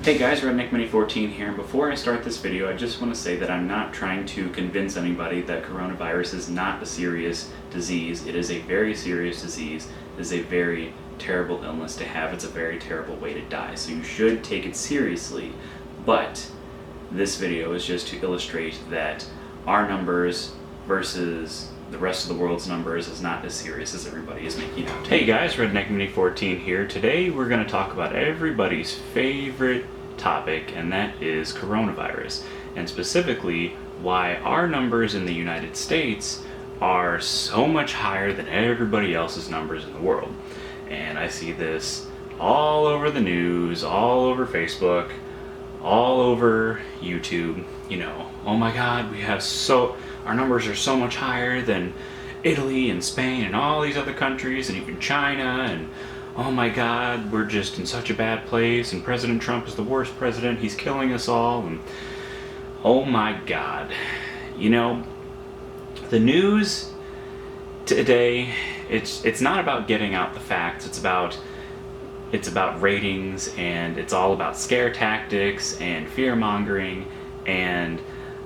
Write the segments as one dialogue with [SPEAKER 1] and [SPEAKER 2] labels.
[SPEAKER 1] Hey guys, RedneckMini14 here, and before I start this video, I just want to say that I'm not trying to convince anybody that coronavirus is not a serious disease. It is a very serious disease. It is a very terrible illness to have. It's a very terrible way to die, so you should take it seriously. But this video is just to illustrate that our numbers versus the rest of the world's numbers is not as serious as everybody is making out. Hey guys, RedneckMini14 here. Today we're going to talk about everybody's favorite topic, and that is coronavirus, and specifically why our numbers in the United States are so much higher than everybody else's numbers in the world. And I see this all over the news, all over Facebook, all over YouTube. You know, oh my god, our numbers are so much higher than Italy and Spain and all these other countries and even China, and oh my god, we're just in such a bad place, and President Trump is the worst president, he's killing us all, and oh my god. You know, the news today, it's not about getting out the facts, it's about ratings, and it's all about scare tactics and fear-mongering, and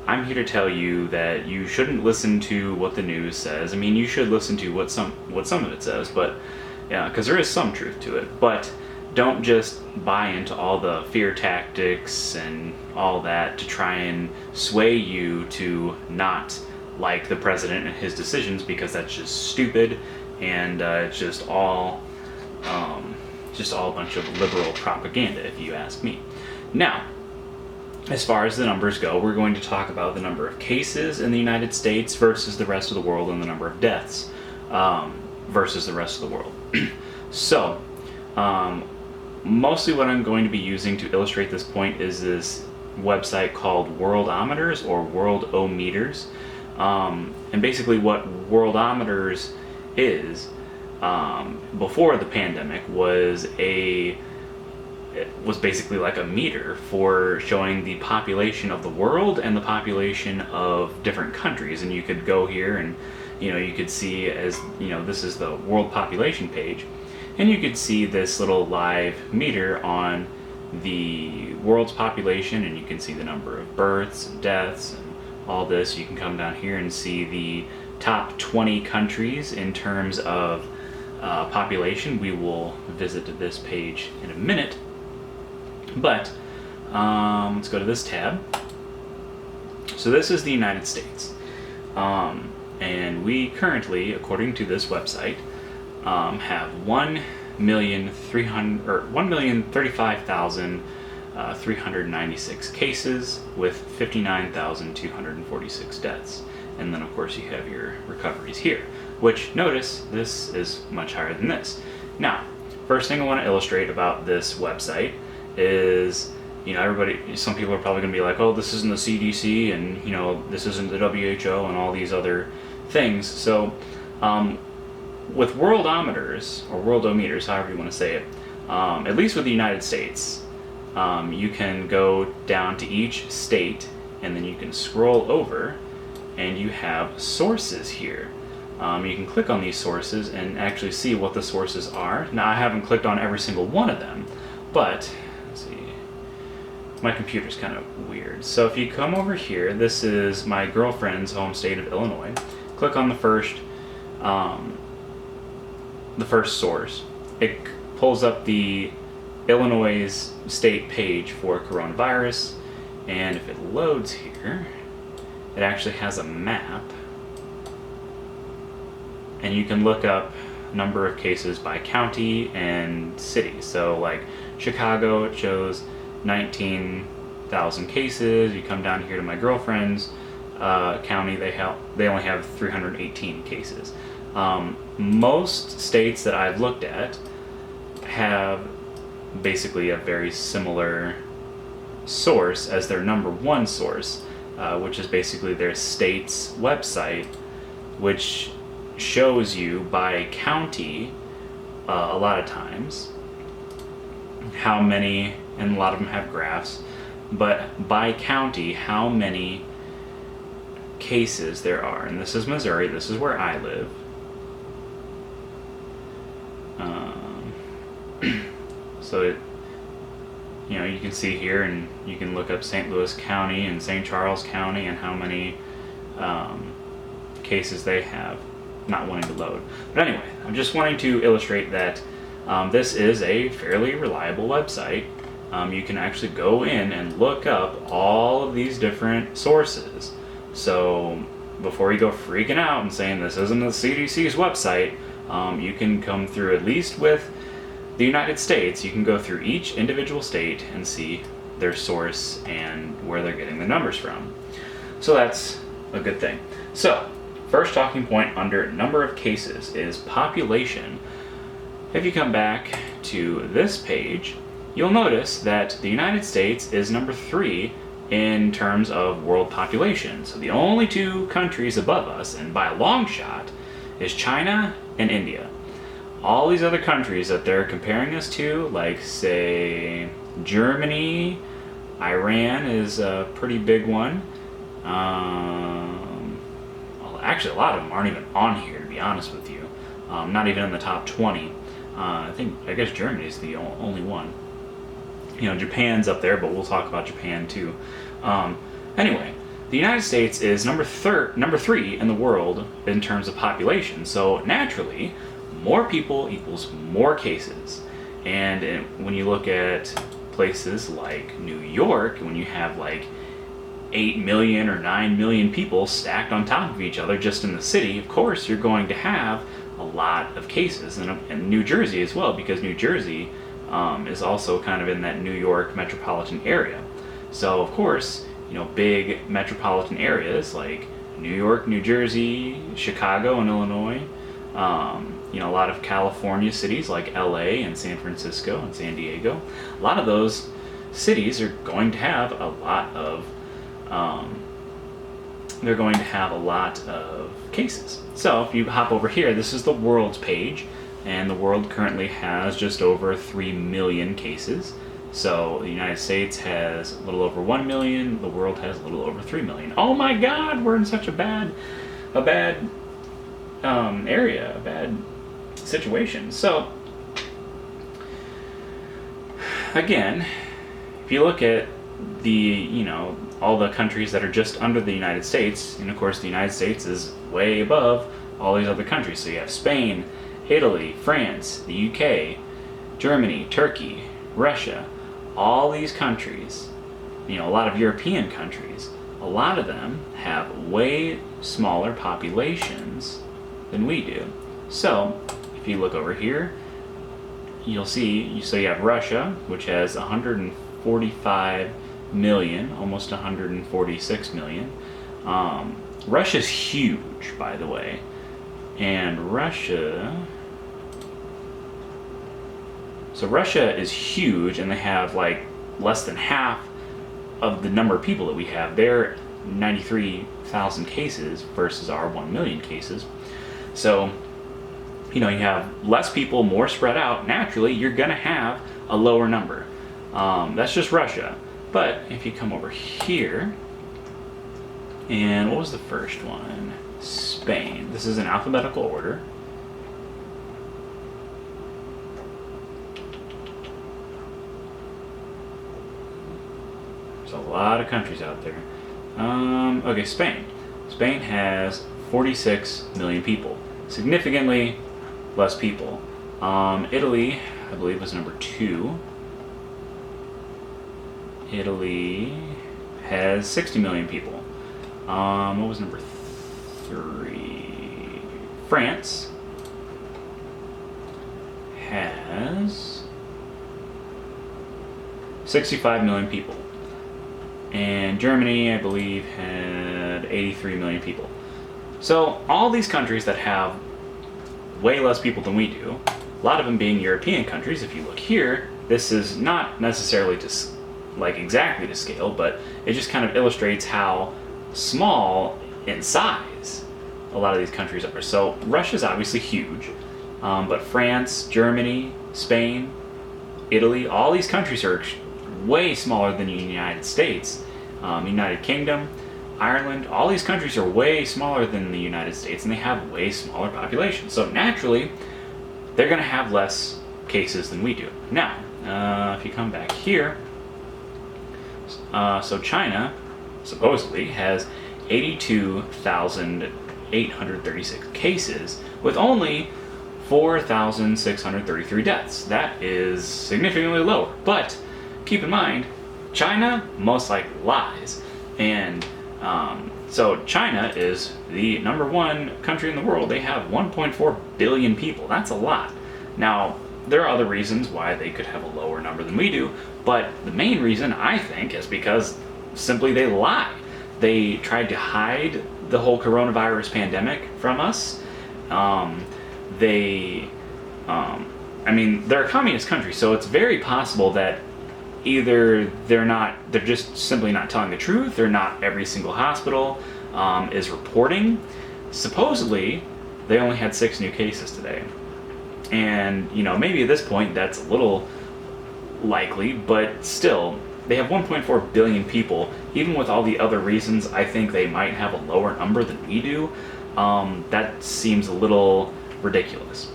[SPEAKER 1] I'm here to tell you that you shouldn't listen to what the news says. I mean, you should listen to what some of it says, but yeah, because there is some truth to it, but don't just buy into all the fear tactics and all that to try and sway you to not like the president and his decisions, because that's just stupid, and it's just all a bunch of liberal propaganda, if you ask me. Now, as far as the numbers go, we're going to talk about the number of cases in the United States versus the rest of the world, and the number of deaths versus the rest of the world. So, mostly what I'm going to be using to illustrate this point is this website called Worldometers, or Worldometers. And basically what Worldometers is, before the pandemic, was basically like a meter for showing the population of the world and the population of different countries. And you could go here and, you know, you could see, as you know, this is the world population page, and you could see this little live meter on the world's population, and you can see the number of births and deaths and all this. You can come down here and see the top 20 countries in terms of population. We will visit this page in a minute, but let's go to this tab. So this is the United States, and we currently, according to this website, have 1,035,396 cases with 59,246 deaths. And then of course you have your recoveries here, which, notice, this is much higher than this. Now, first thing I want to illustrate about this website is, you know, some people are probably going to be like, oh, this isn't the CDC, and, you know, this isn't the WHO, and all these other things. So, with Worldometers, or Worldometers, however you want to say it, at least with the United States, you can go down to each state, and then you can scroll over, and you have sources here. You can click on these sources and actually see what the sources are. Now, I haven't clicked on every single one of them, but let's see. My computer's kind of weird. So if you come over here, this is my girlfriend's home state of Illinois. Click on the first source. It pulls up the Illinois' state page for coronavirus, and if it loads here, it actually has a map, and you can look up number of cases by county and city. So like Chicago, it shows 19,000 cases. You come down here to my girlfriend's county, they only have 318 cases. Most states that I've looked at have basically a very similar source as their number one source, which is basically their state's website, which shows you by county, a lot of times, how many, and a lot of them have graphs, but by county, how many cases there are. And this is Missouri, this is where I live. So you know, you can see here, and you can look up St. Louis County and St. Charles County and how many cases they have. Not wanting to load. But anyway, I'm just wanting to illustrate that this is a fairly reliable website. You can actually go in and look up all of these different sources. So before you go freaking out and saying this isn't the CDC's website, you can come through, at least with the United States, you can go through each individual state and see their source and where they're getting the numbers from. So that's a good thing. So, first talking point under number of cases is population. If you come back to this page, you'll notice that the United States is number 3 in terms of world population. So the only 2 countries above us, and by a long shot, is China and India. All these other countries that they're comparing us to, like say Germany, Iran is a pretty big one. Actually, a lot of them aren't even on here, to be honest with you. Not even in the top 20. I guess Germany is the only one. You know, Japan's up there, but we'll talk about Japan too. Anyway, the United States is number 3 in the world in terms of population. So naturally, more people equals more cases. And when you look at places like New York, when you have like 8 million or 9 million people stacked on top of each other just in the city, of course you're going to have a lot of cases. And New Jersey as well, because New Jersey is also kind of in that New York metropolitan area. So of course, you know, big metropolitan areas like New York, New Jersey, Chicago and Illinois, you know, a lot of California cities like LA and San Francisco and San Diego, a lot of those cities are going to have a lot of cases. So if you hop over here, this is the world's page, and the world currently has just over 3 million cases. So the United States has a little over 1 million, the world has a little over 3 million. Oh my God, we're in such a bad area, a bad situation. So again, if you look at the, you know, all the countries that are just under the United States, and of course the United States is way above all these other countries. So you have Spain, Italy, France, the UK, Germany, Turkey, Russia, all these countries, you know, a lot of European countries, a lot of them have way smaller populations than we do. So if you look over here, you'll see, so you have Russia, which has 145 million, almost 146 million. Russia's huge, by the way. And Russia is huge, and they have like less than half of the number of people that we have. They're 93,000 cases versus our 1 million cases. So, you know, you have less people, more spread out. Naturally, you're going to have a lower number. That's just Russia. But if you come over here, and what was the first one? Spain. This is in alphabetical order. There's a lot of countries out there. Okay, Spain. Spain has 46 million people. Significantly less people. Italy, I believe, was number 2. Italy has 60 million people. What was number 3? France has 65 million people. And Germany, I believe, had 83 million people. So all these countries that have way less people than we do, a lot of them being European countries. If you look here, this is not necessarily exactly to scale, but it just kind of illustrates how small in size a lot of these countries are. So Russia's obviously huge, but France, Germany, Spain, Italy, all these countries are way smaller than the United States. United Kingdom, Ireland, all these countries are way smaller than the United States, and they have way smaller populations. So naturally, they're going to have less cases than we do. Now, if you come back here, So China supposedly has 82,836 cases with only 4,633 deaths. That is significantly lower. But keep in mind, China most likely lies. And so China is the #1 country in the world. They have 1.4 billion people. That's a lot. Now, there are other reasons why they could have a lower number than we do, but the main reason, I think, is because simply they lie. They tried to hide the whole coronavirus pandemic from us. They're a communist country, so it's very possible that either they're just simply not telling the truth, or not every single hospital is reporting. Supposedly, they only had 6 new cases today. And, maybe at this point that's a little likely, but still, they have 1.4 billion people. Even with all the other reasons, I think they might have a lower number than we do. That seems a little ridiculous.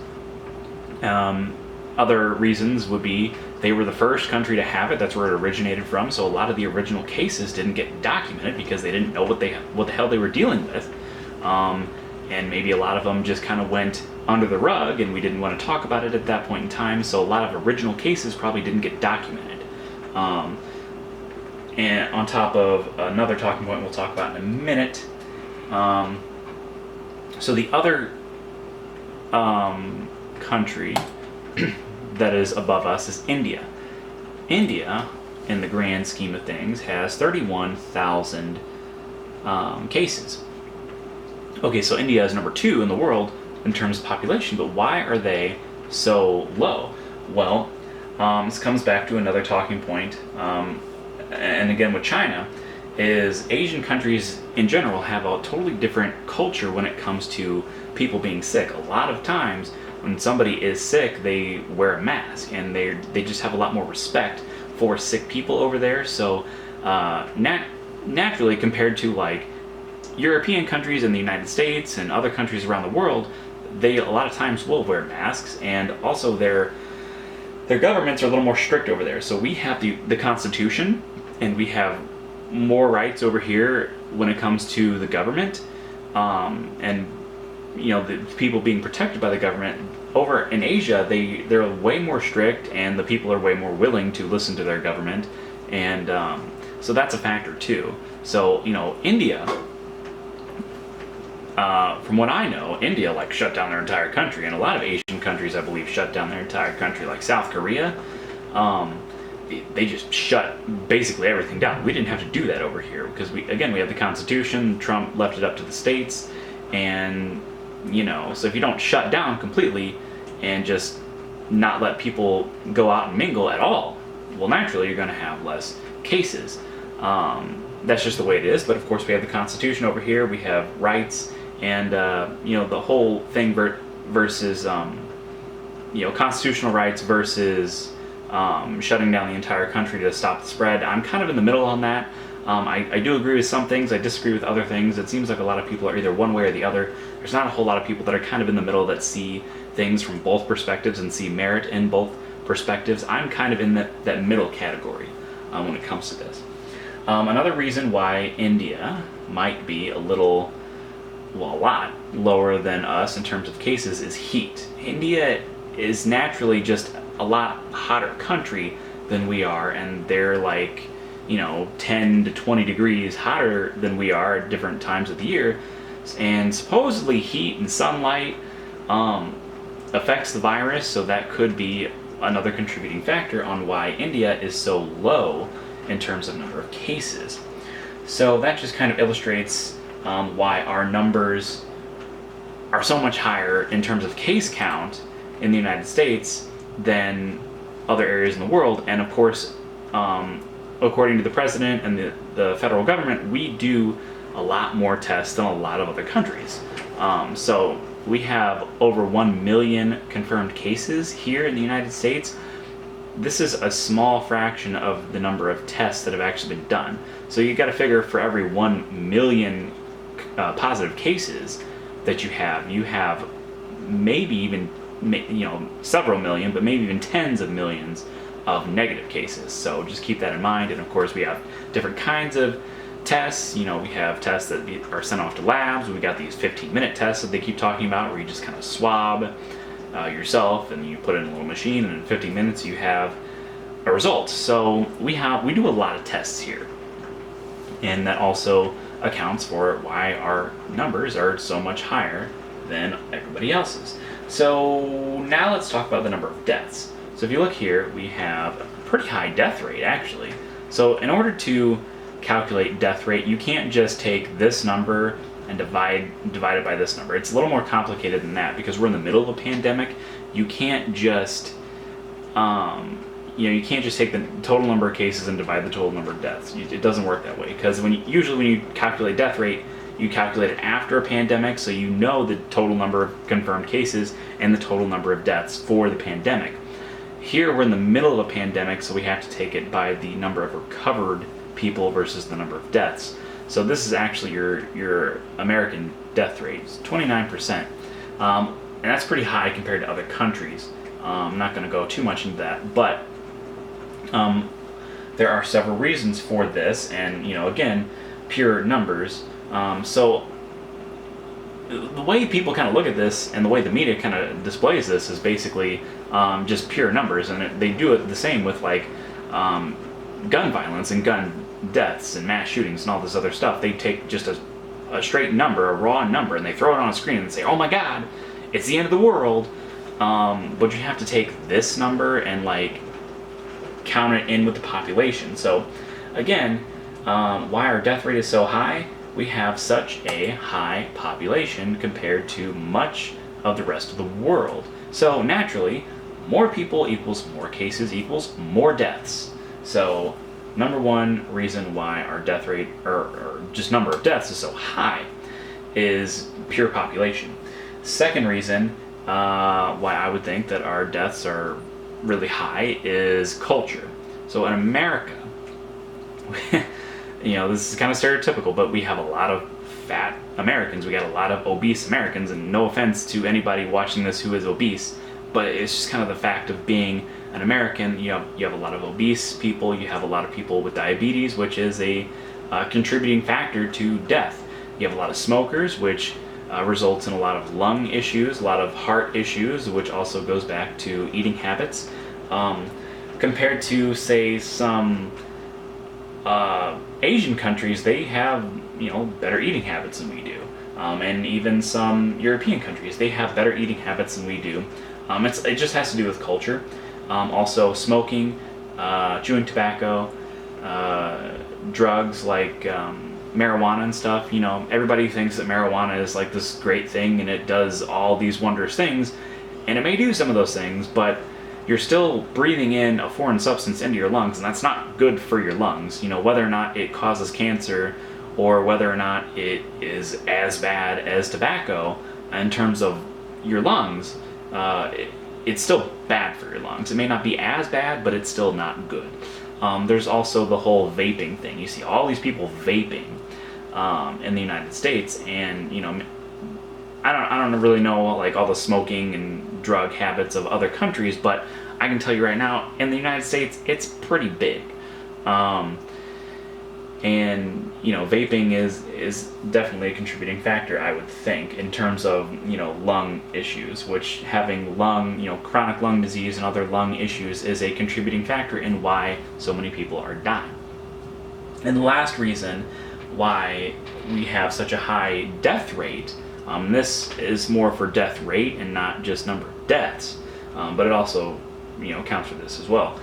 [SPEAKER 1] Other reasons would be they were the first country to have it. That's where it originated from. So a lot of the original cases didn't get documented because they didn't know what the hell they were dealing with. And maybe a lot of them just kind of went under the rug and we didn't want to talk about it at that point in time. So a lot of original cases probably didn't get documented. And on top of another talking point we'll talk about in a minute. So the other country that is above us is India. India, in the grand scheme of things, has 31,000 cases. Okay, so India is #2 in the world in terms of population, but why are they so low? Well, this comes back to another talking point, and again with China, is Asian countries in general have a totally different culture when it comes to people being sick. A lot of times when somebody is sick, they wear a mask, and they just have a lot more respect for sick people over there. So naturally, compared to like European countries in the United States and other countries around the world, they a lot of times will wear masks, and also their governments are a little more strict over there. So we have the Constitution, and we have more rights over here when it comes to the government, and the people being protected by the government. Over in Asia, they're way more strict, and the people are way more willing to listen to their government, and so that's a factor too. So India, from what I know, India shut down their entire country, and a lot of Asian countries, I believe, shut down their entire country. Like South Korea, they just shut basically everything down. We didn't have to do that over here because we have the Constitution. Trump left it up to the states, and so if you don't shut down completely and just not let people go out and mingle at all, well, naturally you're going to have less cases. That's just the way it is. But of course, we have the Constitution over here. We have rights, and the whole thing versus constitutional rights versus shutting down the entire country to stop the spread. I'm kind of in the middle on that. I do agree with some things. I disagree with other things. It seems like a lot of people are either one way or the other. There's not a whole lot of people that are kind of in the middle that see things from both perspectives and see merit in both perspectives. I'm kind of in that middle category when it comes to this. Another reason why India might be a lot lower than us in terms of cases is heat. India is naturally just a lot hotter country than we are, and they're 10 to 20 degrees hotter than we are at different times of the year. And supposedly heat and sunlight affects the virus, so that could be another contributing factor on why India is so low in terms of number of cases. So that just kind of illustrates why our numbers are so much higher in terms of case count in the United States than other areas in the world. And of course, according to the president and the federal government, we do a lot more tests than a lot of other countries. So we have over 1 million confirmed cases here in the United States. This is a small fraction of the number of tests that have actually been done. So you got to figure for every 1 million positive cases that you have maybe even several million, but maybe even tens of millions of negative cases. So just keep that in mind. And of course, we have different kinds of tests. We have tests that are sent off to labs. We got these 15-minute tests that they keep talking about, where you just kind of swab yourself and you put it in a little machine, and in 15 minutes you have a result. So we do a lot of tests here, and that also accounts for why our numbers are so much higher than everybody else's. So now let's talk about the number of deaths. So if you look here, we have a pretty high death rate, actually. So in order to calculate death rate, you can't just take this number and divide it by this number. It's a little more complicated than that, because we're in the middle of a pandemic. You can't just you can't just take the total number of cases and divide the total number of deaths. It doesn't work that way, because usually when you calculate death rate, you calculate it after a pandemic, so you know the total number of confirmed cases and the total number of deaths for the pandemic. Here we're in the middle of a pandemic, so we have to take it by the number of recovered people versus the number of deaths. So this is actually your American death rate. It's 29%. And that's pretty high compared to other countries. I'm not going to go too much into that, but there are several reasons for this, and again, pure numbers. So the way people kind of look at this, and the way the media kind of displays this, is basically just pure numbers, and they do it the same with gun violence and gun deaths and mass shootings and all this other stuff. They take just a straight number, a raw number, and they throw it on a screen and say, "Oh my God, it's the end of the world." But you have to take this number and count it in with the population. So again, why our death rate is so high? We have such a high population compared to much of the rest of the world. So naturally, more people equals more cases equals more deaths. So number one reason why our death rate, or just number of deaths, is so high is pure population. Second reason why I would think that our deaths are really high is culture. So in America, this is kind of stereotypical, but we have a lot of fat Americans. We got a lot of obese Americans, and no offense to anybody watching this who is obese, but it's just kind of the fact of being an American. You have a lot of obese people. You have a lot of people with diabetes, which is a contributing factor to death. You have a lot of smokers, which results in a lot of lung issues, a lot of heart issues, which also goes back to eating habits. Compared to, say, some Asian countries, they have better eating habits than we do, and even some European countries, they have better eating habits than we do. It just has to do with culture. Also, smoking, chewing tobacco, drugs like marijuana and stuff. Everybody thinks that marijuana is this great thing and it does all these wondrous things, and it may do some of those things, but you're still breathing in a foreign substance into your lungs, and that's not good for your lungs. Whether or not it causes cancer or whether or not it is as bad as tobacco in terms of your lungs, it's still bad for your lungs. It may not be as bad, but it's still not good. There's also the whole vaping thing. You see all these people vaping in the United States, and I don't really know all the smoking and drug habits of other countries, but I can tell you right now, in the United States, it's pretty big. And vaping is definitely a contributing factor, I would think, in terms of lung issues, which having chronic lung disease and other lung issues is a contributing factor in why so many people are dying. And the last reason why we have such a high death rate, this is more for death rate and not just number of deaths, but it also counts for this as well,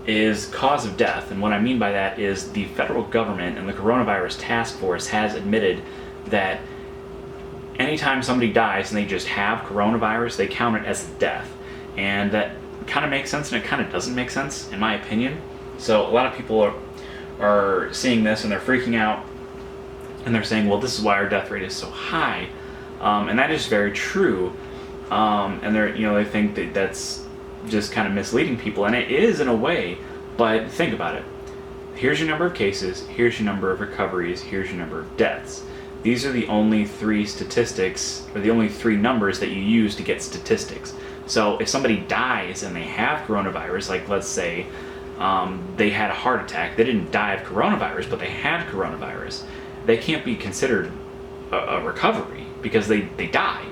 [SPEAKER 1] is cause of death. And what I mean by that is the federal government and the coronavirus task force has admitted that anytime somebody dies and they just have coronavirus, they count it as a death. And that kind of makes sense, and it kind of doesn't make sense, in my opinion. So a lot of people are seeing this and they're freaking out, and they're saying, well, this is why our death rate is so high. And that is very true. And they think that that's just kind of misleading people, and it is in a way, but think about it. Here's your number of cases, here's your number of recoveries, here's your number of deaths. These are the only three statistics, or the only three numbers that you use to get statistics. So if somebody dies and they have coronavirus, like let's say they had a heart attack, they didn't die of coronavirus, but they had coronavirus, they can't be considered a recovery because they die.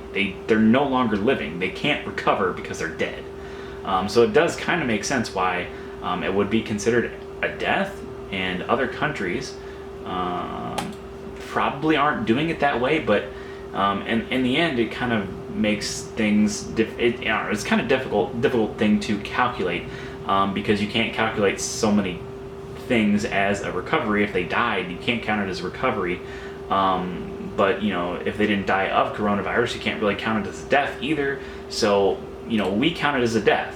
[SPEAKER 1] They're no longer living. They can't recover because they're dead. So it does kind of make sense why it would be considered a death, and other countries probably aren't doing it that way, but in the end it kind of makes things it's kind of difficult thing to calculate, because you can't calculate so many things as a recovery. If they died, you can't count it as recovery, but if they didn't die of coronavirus, you can't really count it as a death either. So we count it as a death.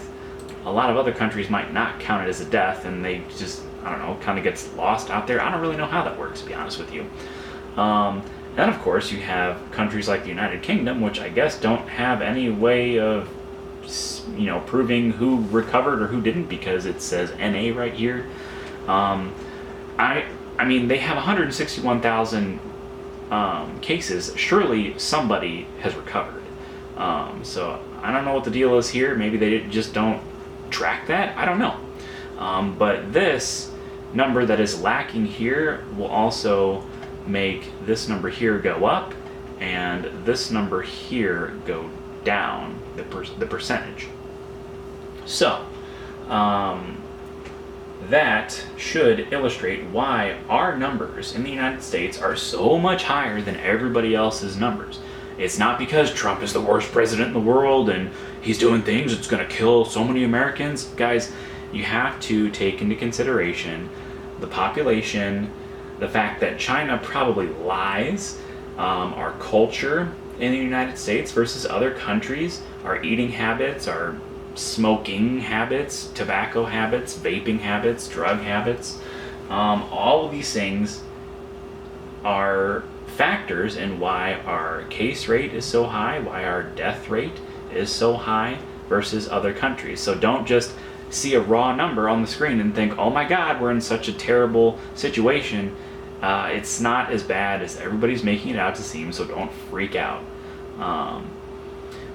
[SPEAKER 1] A lot of other countries might not count it as a death, and they just, I don't know, kind of gets lost out there. I don't really know how that works, to be honest with you. Then of course you have countries like the United Kingdom, which I guess don't have any way of proving who recovered or who didn't, because it says NA right here. I mean, they have 161,000 cases. Surely somebody has recovered. So I don't know what the deal is here. Maybe they just don't track that. I don't know. But this number that is lacking here will also make this number here go up and this number here go down, the percentage. So that should illustrate why our numbers in the United States are so much higher than everybody else's numbers. It's not because Trump is the worst president in the world and he's doing things that's going to kill so many Americans. Guys, you have to take into consideration the population, the fact that China probably lies, our culture in the United States versus other countries, our eating habits, our smoking habits, tobacco habits, vaping habits, drug habits. All of these things are factors in why our case rate is so high, why our death rate is so high versus other countries. So don't just see a raw number on the screen and think, oh my God, we're in such a terrible situation. It's not as bad as everybody's making it out to seem, so don't freak out.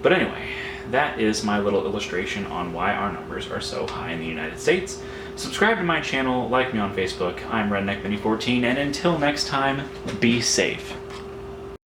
[SPEAKER 1] But anyway, that is my little illustration on why our numbers are so high in the United States. Subscribe to my channel, like me on Facebook. I'm RedneckBenny14, and until next time, be safe.